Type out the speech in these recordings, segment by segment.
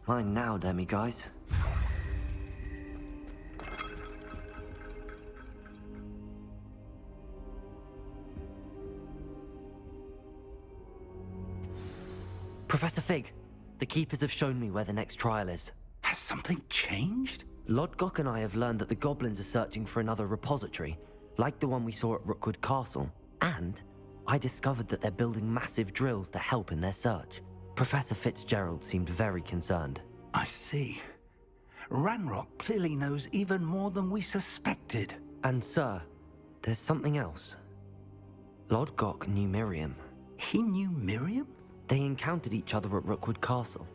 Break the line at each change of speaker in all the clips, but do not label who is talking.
Mine now, demi guys. Professor Fig, the Keepers have shown me where the next trial is.
Has something changed?
Lodgok and I have learned that the goblins are searching for another repository, like the one we saw at Rookwood Castle. And I discovered that they're building massive drills to help in their search. Professor Fitzgerald seemed very concerned.
I see. Ranrock clearly knows even more than we suspected.
And sir, there's something else. Lodgok knew Miriam.
He knew Miriam?
They encountered each other at Rookwood Castle.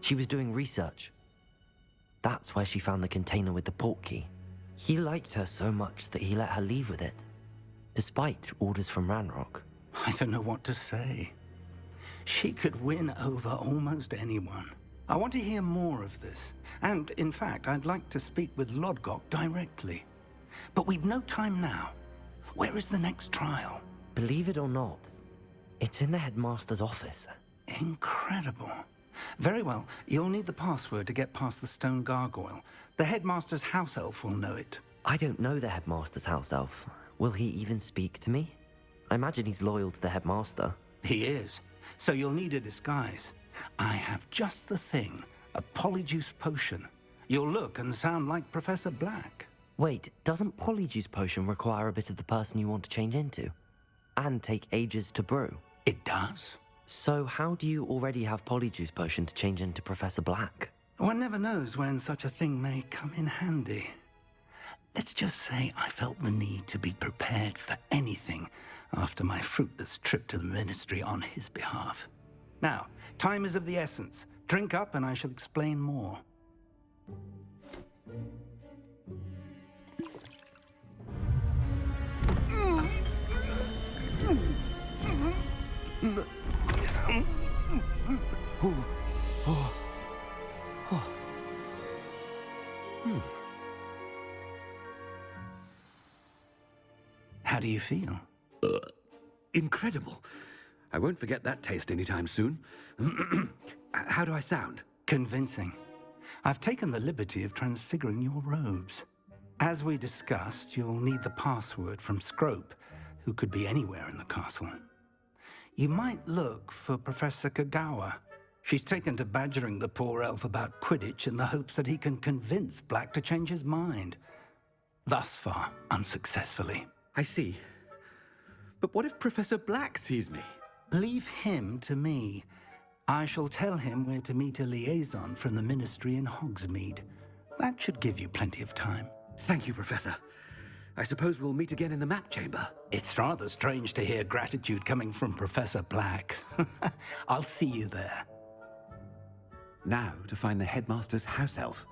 She was doing research. That's where she found the container with the port key. He liked her so much that he let her leave with it, despite orders from Ranrock.
I don't know what to say. She could win over almost anyone. I want to hear more of this. And, in fact, I'd like to speak with Lodgok directly. But we've no time now. Where is the next trial?
Believe it or not, it's in the headmaster's office.
Incredible. Very well. You'll need the password to get past the stone gargoyle. The headmaster's house elf will know it.
I don't know the headmaster's house elf. Will he even speak to me? I imagine he's loyal to the headmaster.
He is. So you'll need a disguise. I have just the thing. A polyjuice potion. You'll look and sound like Professor Black.
Wait, doesn't polyjuice potion require a bit of the person you want to change into? And take ages to brew?
It does.
So how do you already have polyjuice potion to change into Professor Black?
One never knows when such a thing may come in handy. Let's just say I felt the need to be prepared for anything after my fruitless trip to the Ministry on his behalf. Now, time is of the essence. Drink up and I shall explain more. How do you feel?
Incredible. I won't forget that taste anytime soon. How do I sound?
Convincing. I've taken the liberty of transfiguring your robes. As we discussed, you'll need the password from Scrope, who could be anywhere in the castle. You might look for Professor Kagawa. She's taken to badgering the poor elf about Quidditch in the hopes that he can convince Black to change his mind. Thus far, unsuccessfully.
I see. But what if Professor Black sees me?
Leave him to me. I shall tell him where to meet a liaison from the Ministry in Hogsmeade. That should give you plenty of time.
Thank you, Professor. I suppose we'll meet again in the map chamber.
It's rather strange to hear gratitude coming from Professor Black. I'll see you there.
Now to find the headmaster's house elf.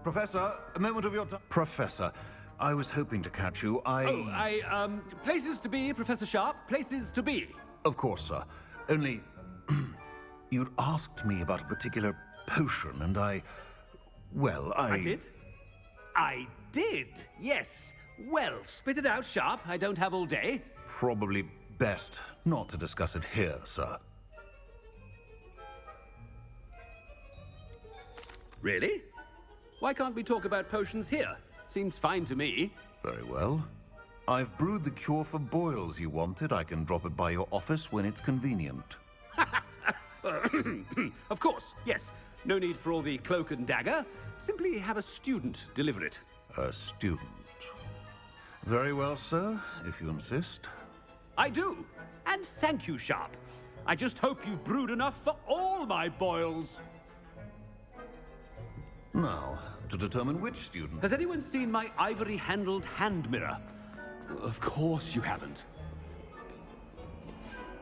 Professor, a moment of your time. Professor, I was hoping to catch you.
Places to be, Professor Sharp. Places to be.
Of course, sir. Only, you'd asked me about a particular potion, and I
did? I did, yes. Well, spit it out, Sharp. I don't have all day.
Probably best not to discuss it here, sir.
Really? Why can't we talk about potions here? Seems fine to me.
Very well. I've brewed the cure for boils you wanted. I can drop it by your office when it's convenient.
Of course, yes. No need for all the cloak and dagger. Simply have a student deliver it.
A student. Very well, sir, if you insist.
I do. And thank you, Sharp. I just hope you've brewed enough for all my boils.
Now, to determine which student...
Has anyone seen my ivory-handled hand mirror? Of course you haven't.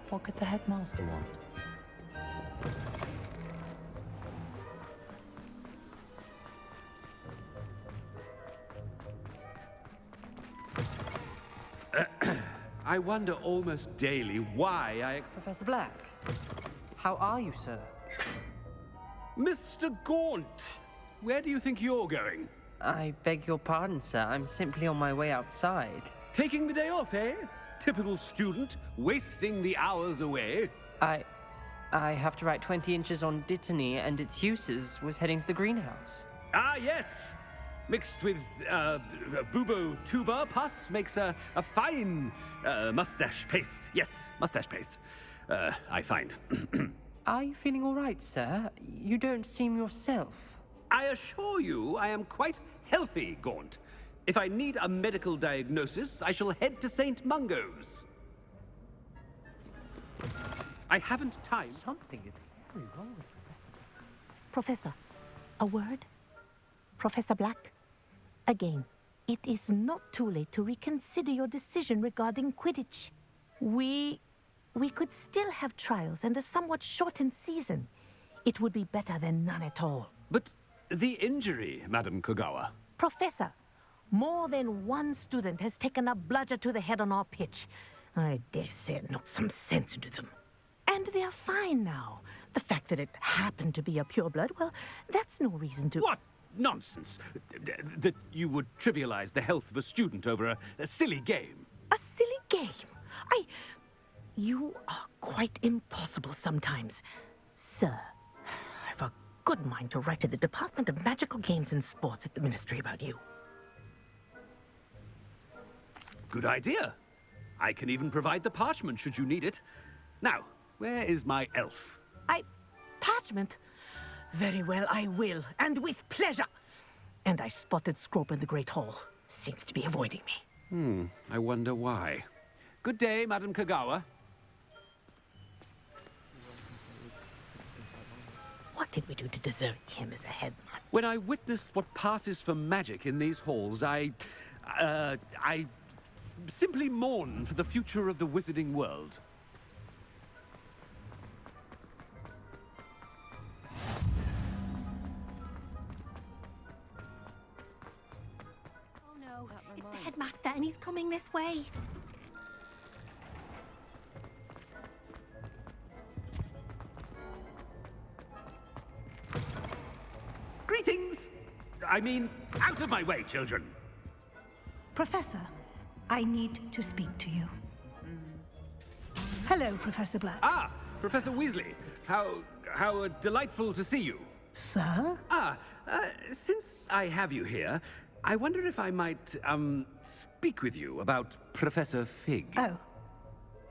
What could the headmaster want?
I wonder almost daily why
Professor Black, how are you, sir?
Mr. Gaunt, where do you think you're going?
I beg your pardon, sir. I'm simply on my way outside.
Taking the day off, eh? Typical student, wasting the hours away.
I have to write 20 inches on Dittany and its uses. Was heading to the greenhouse.
Ah, yes. Mixed with bubo tuber pus makes a fine mustache paste. Yes, mustache paste. I find.
Are you feeling all right, sir? You don't seem yourself.
I assure you I am quite healthy, Gaunt. If I need a medical diagnosis, I shall head to St. Mungo's. I haven't time.
Something is very wrong with you.
Professor, a word? Professor Black? Again, it is not too late to reconsider your decision regarding Quidditch. We could still have trials and a somewhat shortened season. It would be better than none at all.
But the injury, Madam Kogawa.
Professor, more than one student has taken a bludger to the head on our pitch. I dare say it knocked some sense into them. And they are fine now. The fact that it happened to be a pureblood, well, that's no reason to...
What nonsense! That you would trivialize the health of a student over a silly game.
A silly game? You are quite impossible sometimes. Sir, I've a good mind to write to the Department of Magical Games and Sports at the Ministry about you.
Good idea. I can even provide the parchment should you need it. Now, where is my elf?
Parchment? Very well, I will, and with pleasure. And I spotted Scrope in the Great Hall. Seems to be avoiding me.
I wonder why. Good day, Madam Kogawa.
What did we do to deserve him as a headmaster?
When I witness what passes for magic in these halls, I simply mourn for the future of the wizarding world.
Oh no, it's the headmaster and he's coming this way.
Greetings! I mean, out of my way, children.
Professor, I need to speak to you. Hello, Professor Black.
Ah, Professor Weasley. How delightful to see you.
Sir?
Since I have you here, I wonder if I might, speak with you about Professor Fig.
Oh,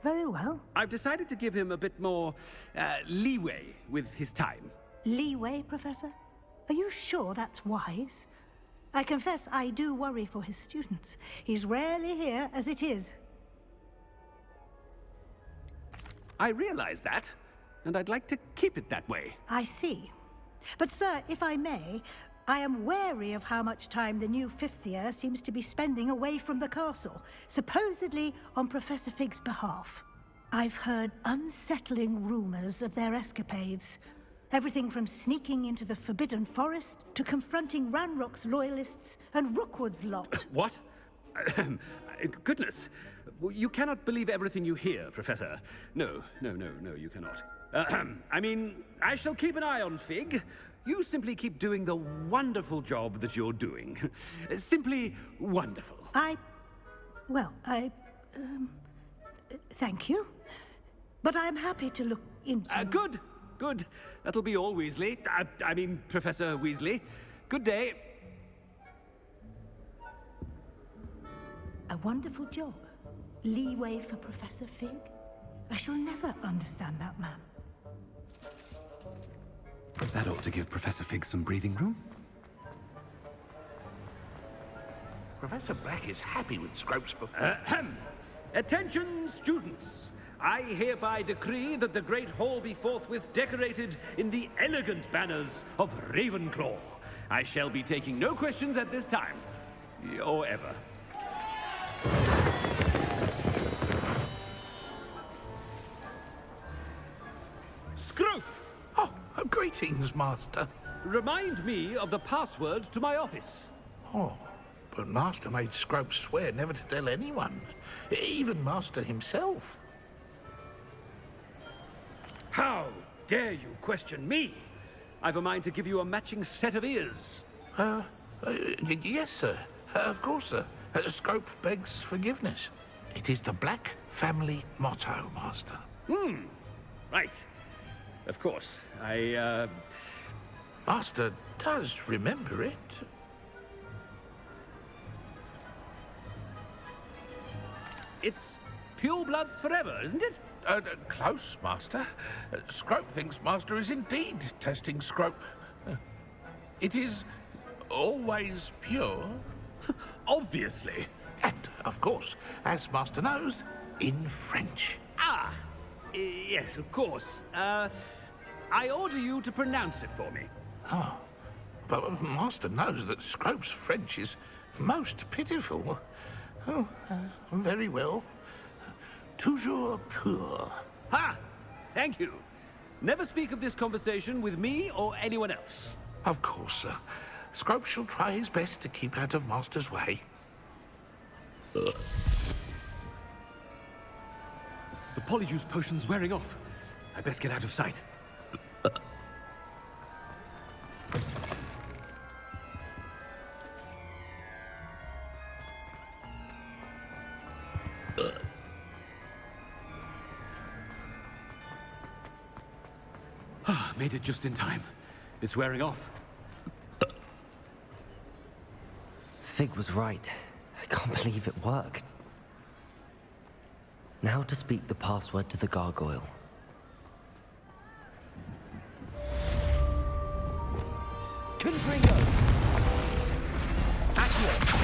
very well.
I've decided to give him a bit more, leeway with his time.
Leeway, Professor? Are you sure that's wise? I confess I do worry for his students. He's rarely here as it is.
I realize that, and I'd like to keep it that way.
I see. But, sir, if I may, I am wary of how much time the new fifth year seems to be spending away from the castle, supposedly on Professor Fig's behalf. I've heard unsettling rumors of their escapades. Everything from sneaking into the Forbidden Forest to confronting Ranrock's loyalists and Rookwood's lot.
What? Goodness. You cannot believe everything you hear, Professor. No, you cannot. I mean, I shall keep an eye on Fig. You simply keep doing the wonderful job that you're doing. Simply wonderful.
Thank you. But I'm happy to look into...
Good. That'll be all, Weasley. I mean, Professor Weasley. Good day.
A wonderful job. Leeway for Professor Fig. I shall never understand that man.
That ought to give Professor Fig some breathing room.
Professor Black is happy with Scrope's performance.
Attention, students! I hereby decree that the Great Hall be forthwith decorated in the elegant banners of Ravenclaw. I shall be taking no questions at this time. Or ever. Scrope!
Oh, greetings, Master.
Remind me of the password to my office.
Oh, but Master made Scrope swear never to tell anyone, even Master himself.
How dare you question me? I've a mind to give you a matching set of ears.
Yes, sir. Of course, sir. Scrope begs forgiveness. It is the Black family motto, Master.
Right. Of course.
Master does remember it.
It's pure bloods forever, isn't it?
Close, Master. Scrope thinks Master is indeed testing Scrope. It is always pure.
Obviously.
And, of course, as Master knows, in French.
Ah! Yes, of course. I order you to pronounce it for me.
Oh, but Master knows that Scrope's French is most pitiful. Oh, very well. Toujours pur.
Ha! Thank you. Never speak of this conversation with me or anyone else.
Of course, sir. Scrope shall try his best to keep out of Master's way.
The polyjuice potion's wearing off. I best get out of sight. Made it just in time. It's wearing off.
Fig was right. I can't believe it worked. Now to speak the password to the gargoyle. Confringo! Accio!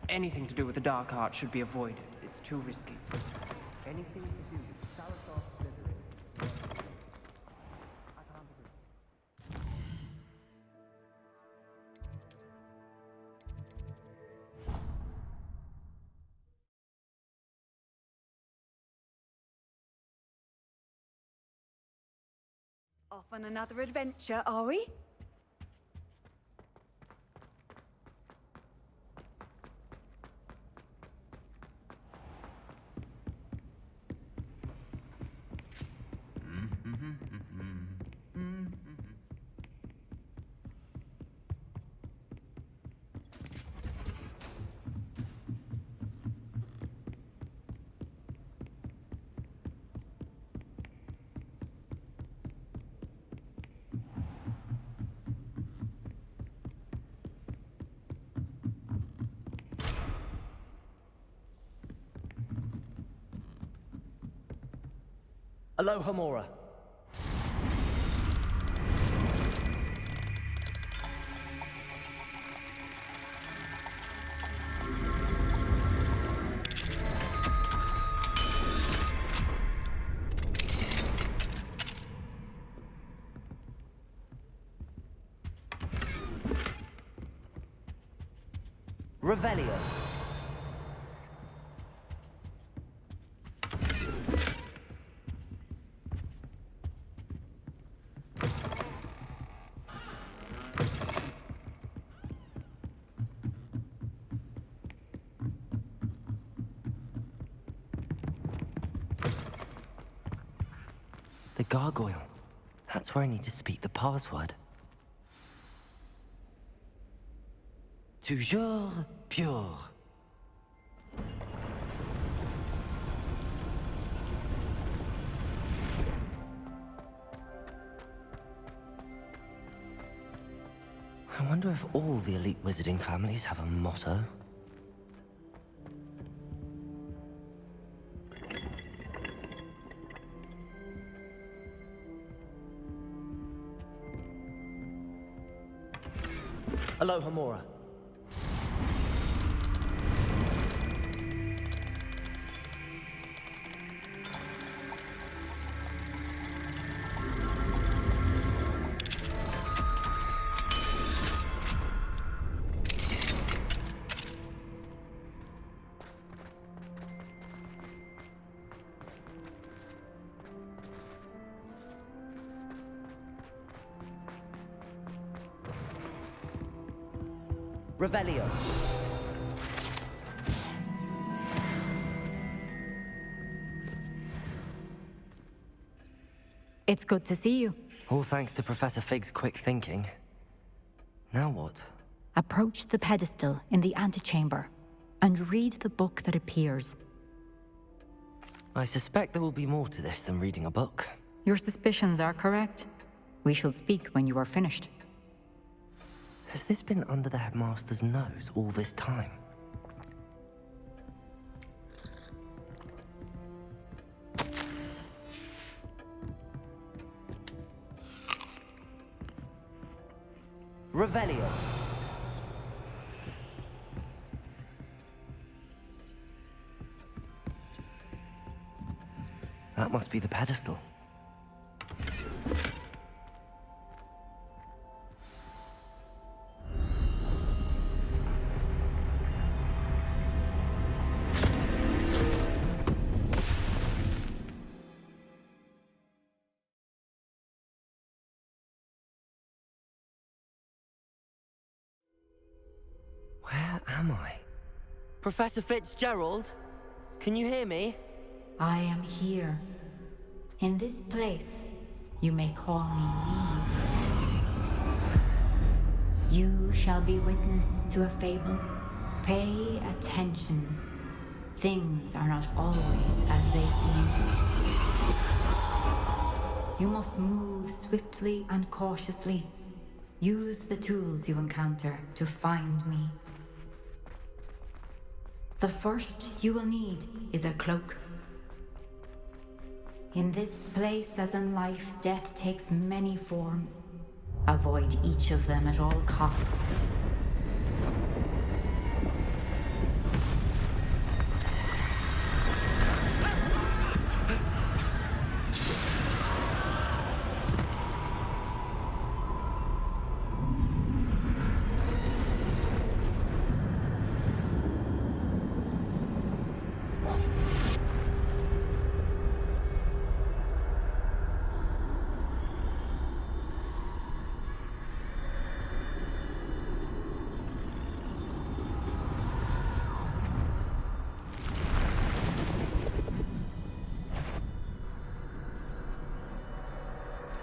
Anything to do with the dark arts should be avoided. It's too risky. Anything to do with Salazar Slytherin. I can't agree.
Off on another adventure, are we?
Aloha Mora. Revelio. The gargoyle. That's where I need to speak the password. Toujours pure. I wonder if all the elite wizarding families have a motto. Aloha, Mora. Revelio.
It's good to see you.
All thanks to Professor Fig's quick thinking. Now what?
Approach the pedestal in the antechamber and read the book that appears.
I suspect there will be more to this than reading a book.
Your suspicions are correct. We shall speak when you are finished.
Has this been under the headmaster's nose all this time? Revelio. That must be the pedestal. Where am I? Professor Fitzgerald? Can you hear me?
I am here. In this place, you may call me Neve. You shall be witness to a fable. Pay attention. Things are not always as they seem. You must move swiftly and cautiously. Use the tools you encounter to find me. The first you will need is a cloak. In this place, as in life, death takes many forms. Avoid each of them at all costs.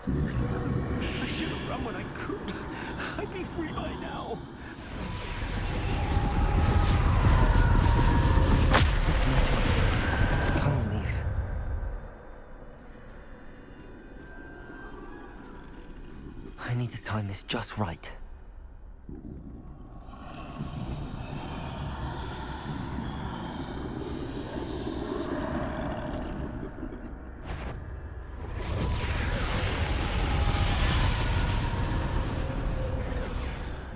I should have run when I could. I'd be free by now.
It's my chance. Come on, Neve. I need to time this just right.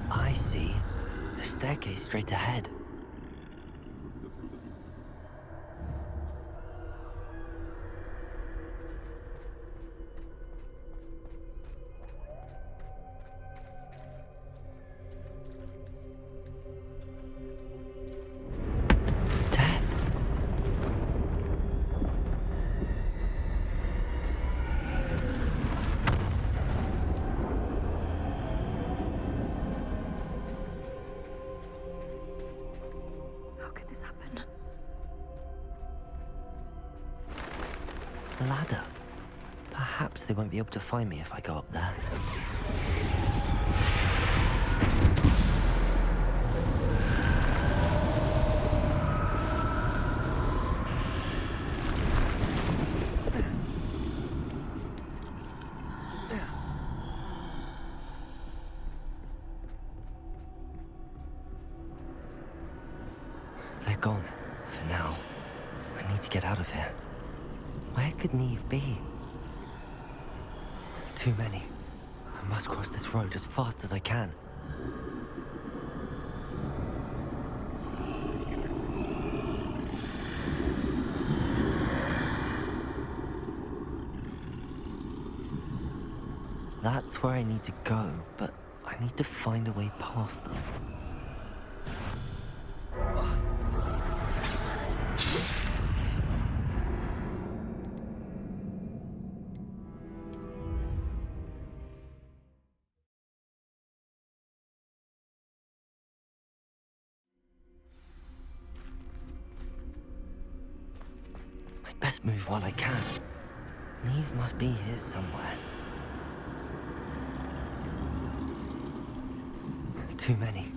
I see. A staircase straight ahead. Death.
How could this happen?
Ladder. Perhaps. Perhaps they won't be able to find me if I go up there. They're gone, for now. I need to get out of here. Where could Neve be? Too many. I must cross this road as fast as I can. That's where I need to go, but I need to find a way past them. I'd best move while I can. Neve must be here somewhere. Too many.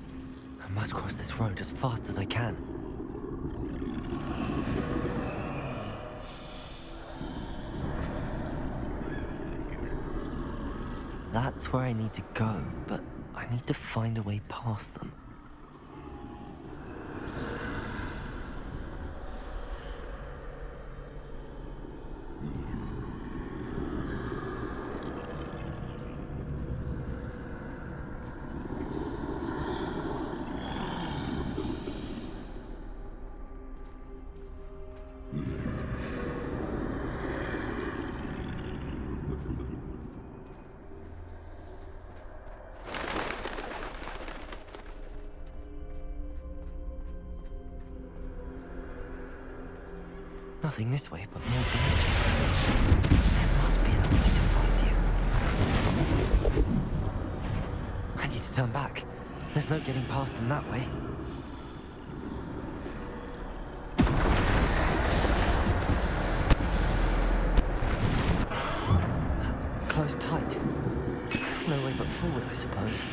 I must cross this road as fast as I can. That's where I need to go, but I need to find a way past them. Nothing this way, but more danger. There must be another way to find you. I need to turn back. There's no getting past them that way. Closed tight. No way but forward, I suppose.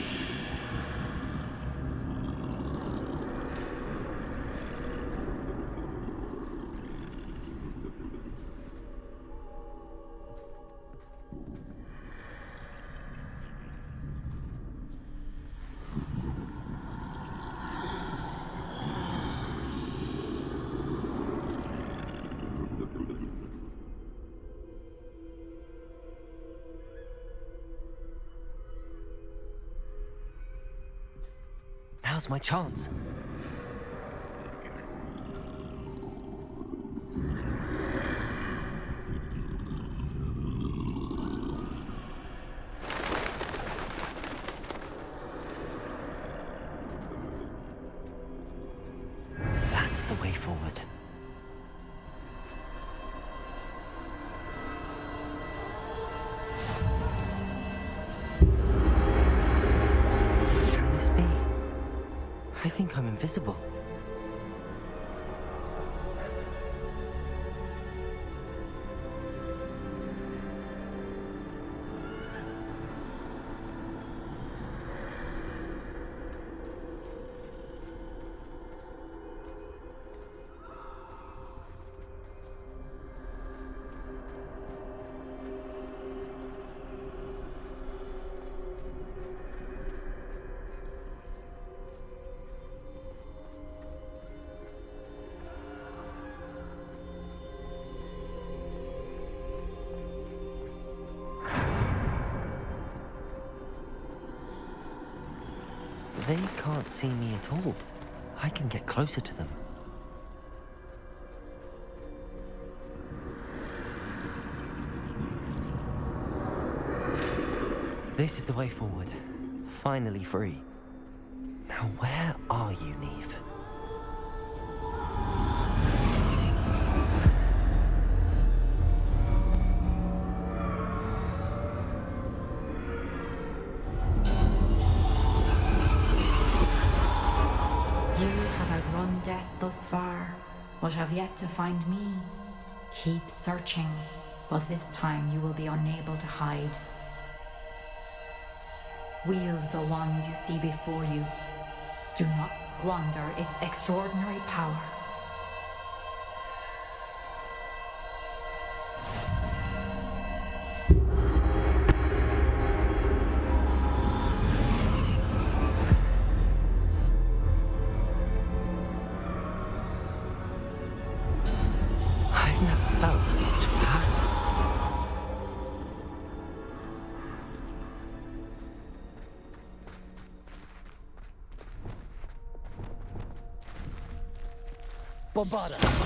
Now's my chance. That's the way forward. Can this be? I think I'm invisible. They can't see me at all. I can get closer to them. This is the way forward. Finally free. Now where are you, Neve?
Death thus far, but have yet to find me. Keep searching. but this time you will be unable to hide. Wield the wand you see before you. Do not squander its extraordinary power.
I've never felt such power. Bombarda!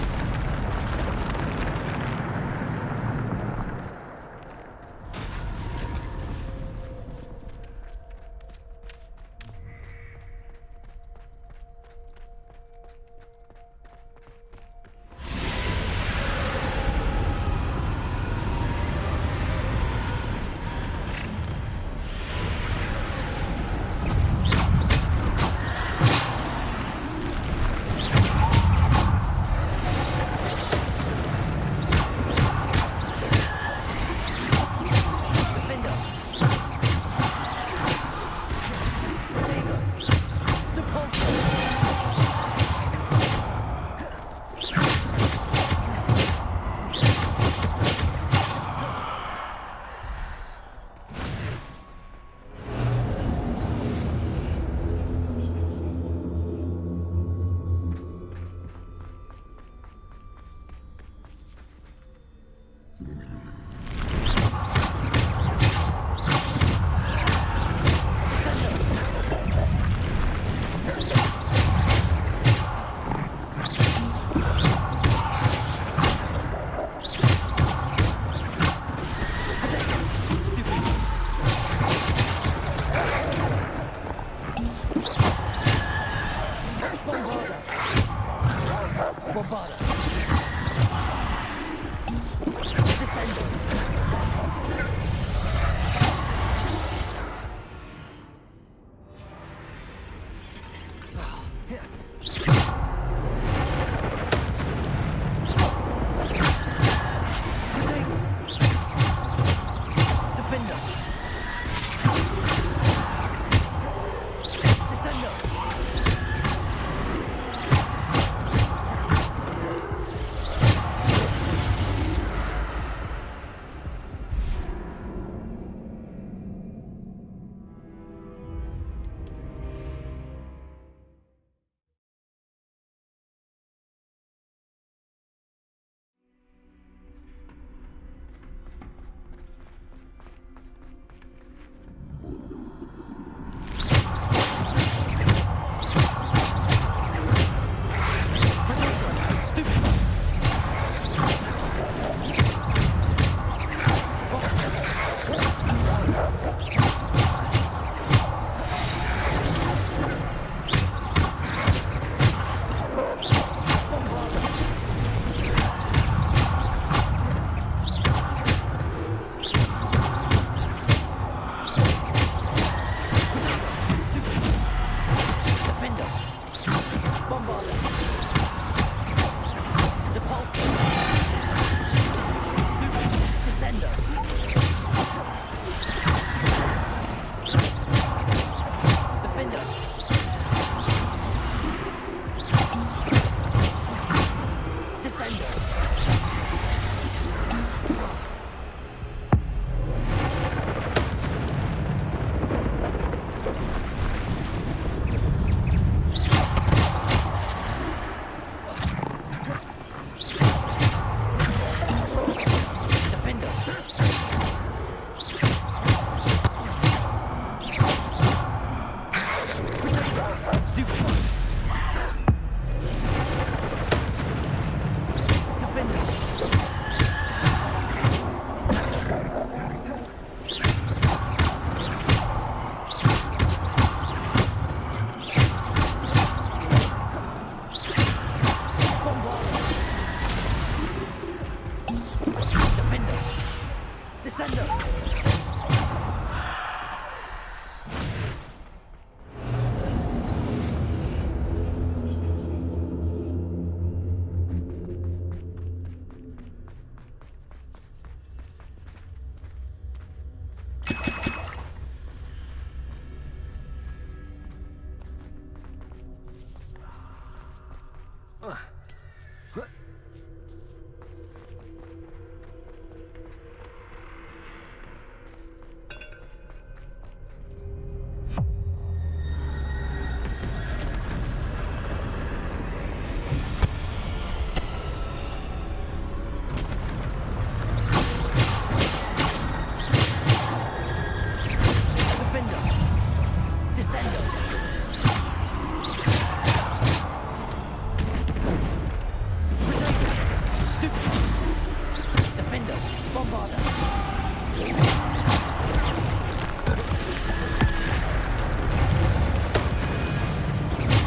Defender, Bombarder.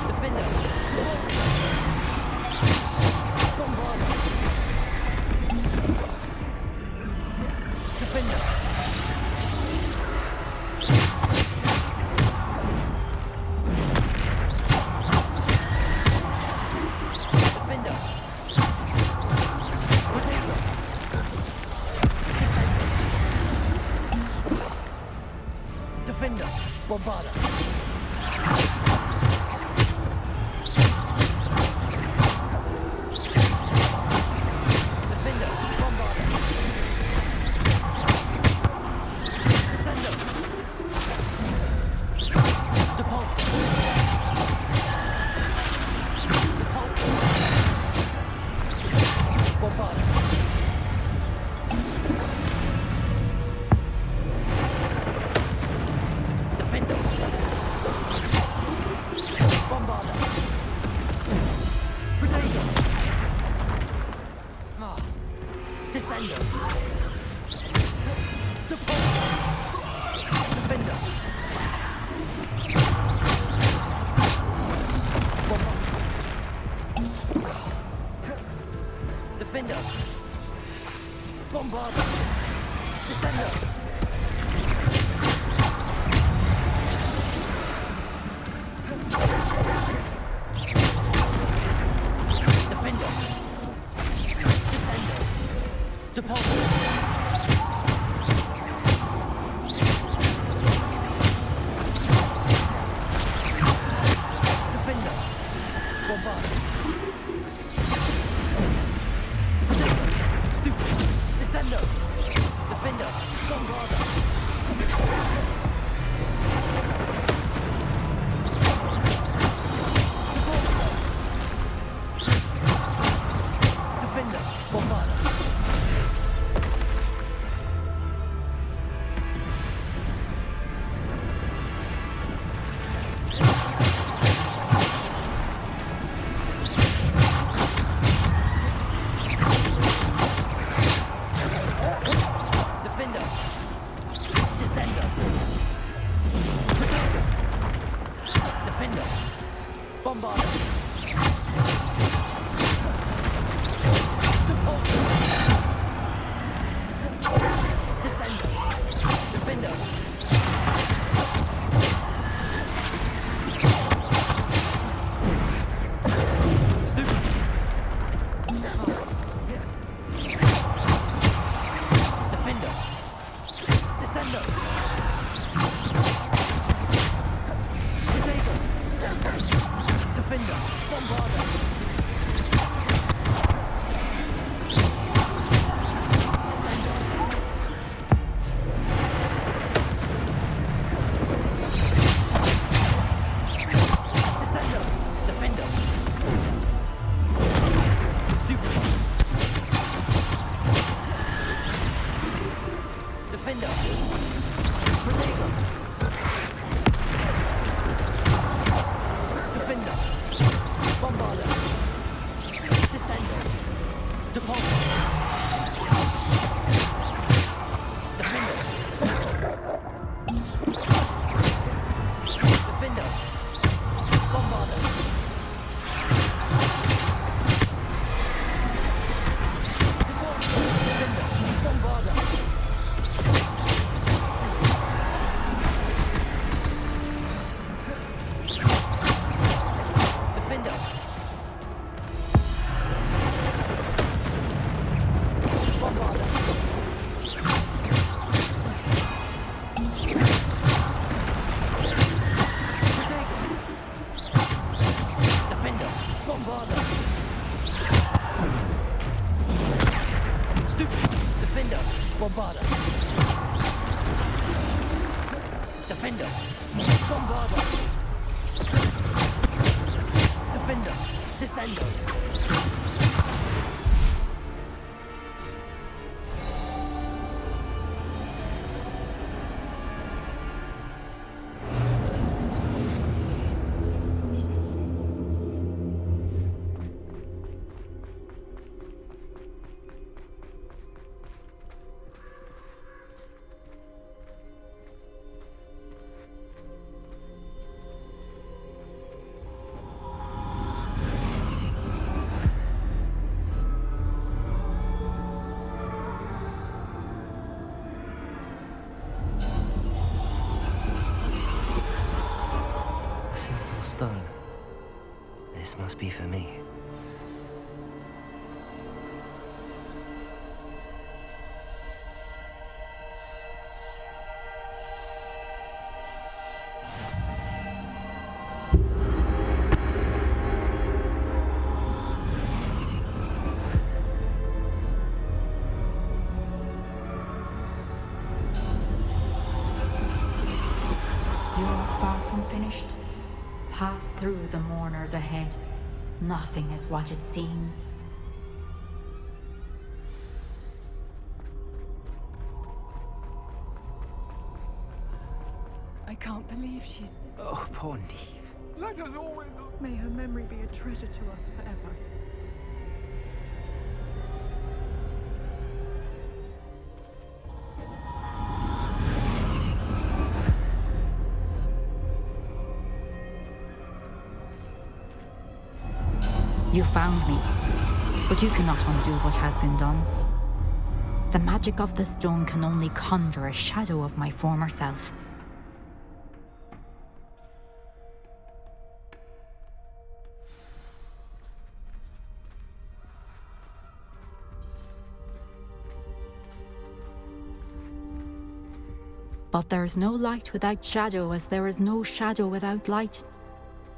Defender. Bombarder. Defender. Defender. Potato. Descender. Defender. Bombarder. Defender. Bombarder. Descender. Depulsor. Depulsor. Bombarder. Defender. Bombarder. Potato. Descender. Depulsor. Defender. Bombarder. Defender. Bombarder. Descender. Defender. Descender. Depulsor. Defender. Bombarder. Potato. Stupid. Descender. Defender. Bombarder. Depulsor. Defender. Bombarder. Defender. Descender. Potato. Defender. Bombarder. Depulsor. Descender. Defender. Stupid. Defender. Descender. Potato. Defender. Bombarder. Descender. Descender. Defender. Stupid. Defender. Potato. Defender. Bombarder. Descender. Depulsor. Defender. Defender. Bombarder. Depulsor. Defender. Bombarder. Defender. Bombarder. Potato. Defender. Bombarder. Stupid. Defender. Bombarder. Defender. Bombarder. Defender. Descender. This must be for me.
Finished. Pass through the mourners ahead. Nothing is what it seems.
I can't believe she's dead.
Oh, poor Neve.
Let us always... May her memory be a treasure to us forever.
You found me, but you cannot undo what has been done. The magic of the stone can only conjure a shadow of my former self. But there is no light without shadow, as there is no shadow without light.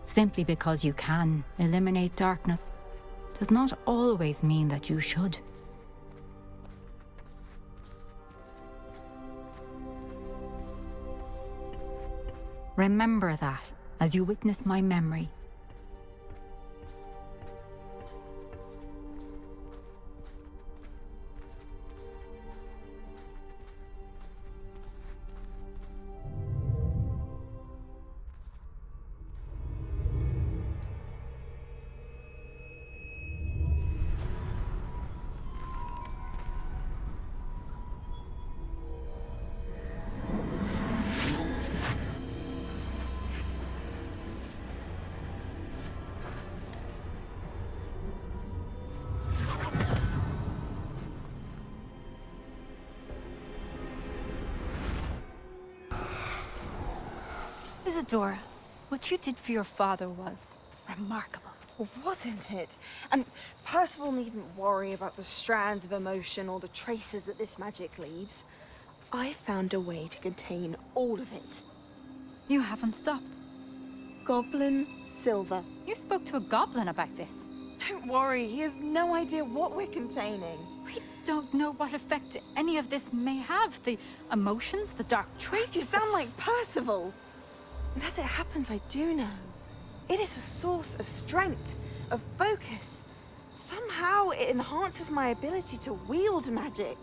Simply because you can eliminate darkness does not always mean that you should. Remember that as you witness my memory.
Isadora, what you did for your father was remarkable.
Well, wasn't it? And Percival needn't worry about the strands of emotion or the traces that this magic leaves. I found a way to contain all of it.
You haven't stopped.
Goblin Silver.
You spoke to a goblin about this.
Don't worry, he has no idea what we're containing.
We don't know what effect any of this may have. The emotions, the dark traits.
You sound like Percival. And as it happens, I do know. It is a source of strength, of focus. Somehow it enhances my ability to wield magic.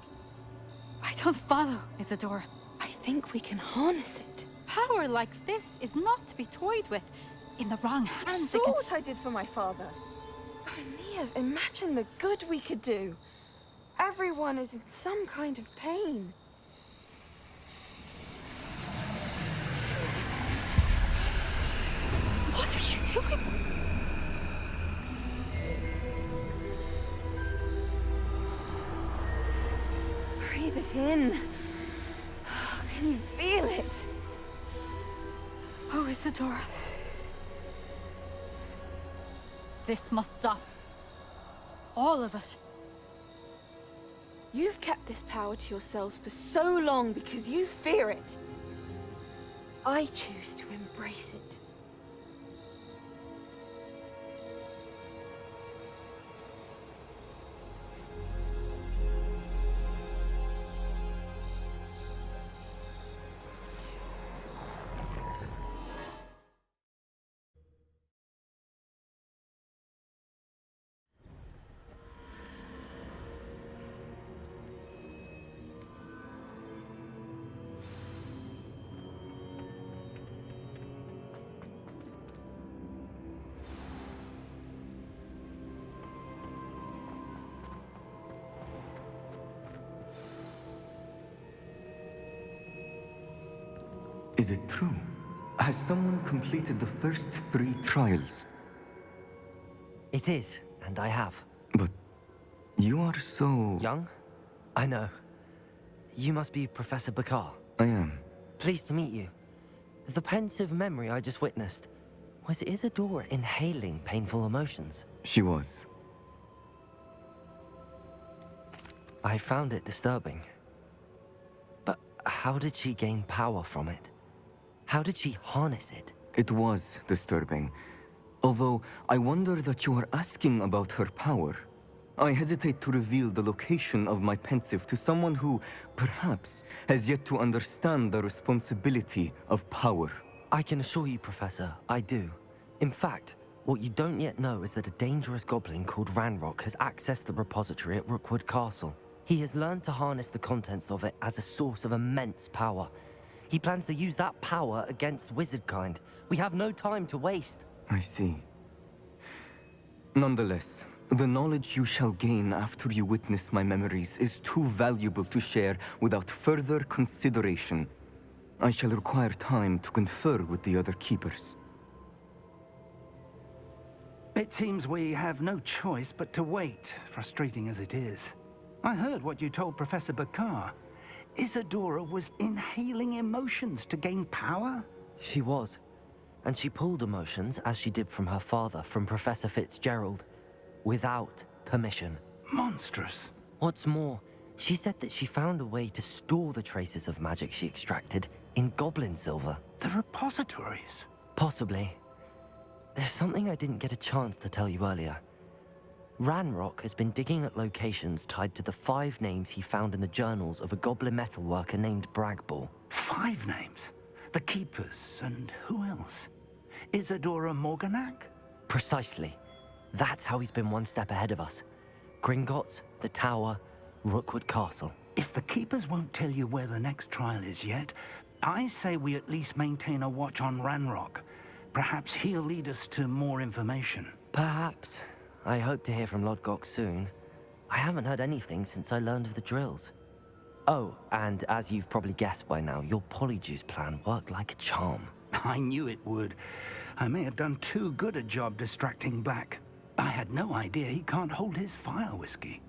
I don't follow, Isadora.
I think we can harness it.
Power like this is not to be toyed with. In the wrong hands,
You saw what I did for my father. Oh, Neve, imagine the good we could do. Everyone is in some kind of pain.
What are you doing?
Breathe it in. Can you feel it?
Oh, Isadora. This must stop. All of it.
You've kept this power to yourselves for so long because you fear it. I choose to embrace it.
Is it true? Has someone completed the first 3 trials?
It is, and I have.
But you are so...
Young? I know. You must be Professor Bakar.
I am.
Pleased to meet you. The pensive memory I just witnessed. Was Isadora inhaling painful emotions?
She was.
I found it disturbing. But how did she gain power from it? How did she harness it?
It was disturbing. Although, I wonder that you are asking about her power. I hesitate to reveal the location of my pensive to someone who, perhaps, has yet to understand the responsibility of power.
I can assure you, Professor, I do. In fact, what you don't yet know is that a dangerous goblin called Ranrock has accessed the repository at Rookwood Castle. He has learned to harness the contents of it as a source of immense power. He plans to use that power against wizardkind. We have no time to waste.
I see. Nonetheless, the knowledge you shall gain after you witness my memories is too valuable to share without further consideration. I shall require time to confer with the other keepers.
It seems we have no choice but to wait, frustrating as it is. I heard what you told Professor Bakar. Isadora was inhaling emotions to gain power?
She was. And she pulled emotions, as she did from her father, from Professor Fitzgerald, without permission.
Monstrous.
What's more, she said that she found a way to store the traces of magic she extracted in goblin silver.
The repositories?
Possibly. There's something I didn't get a chance to tell you earlier. Ranrock has been digging at locations tied to the 5 names he found in the journals of a goblin metalworker named Bragball.
5 names? The Keepers, and who else? Isadora Morganac?
Precisely. That's how he's been one step ahead of us. Gringotts, the Tower, Rookwood Castle.
If the Keepers won't tell you where the next trial is yet, I say we at least maintain a watch on Ranrock. Perhaps he'll lead us to more information.
Perhaps. I hope to hear from Lodgok soon. I haven't heard anything since I learned of the drills. Oh, and as you've probably guessed by now, your Polyjuice plan worked like a charm.
I knew it would. I may have done too good a job distracting Black. I had no idea he can't hold his fire whiskey.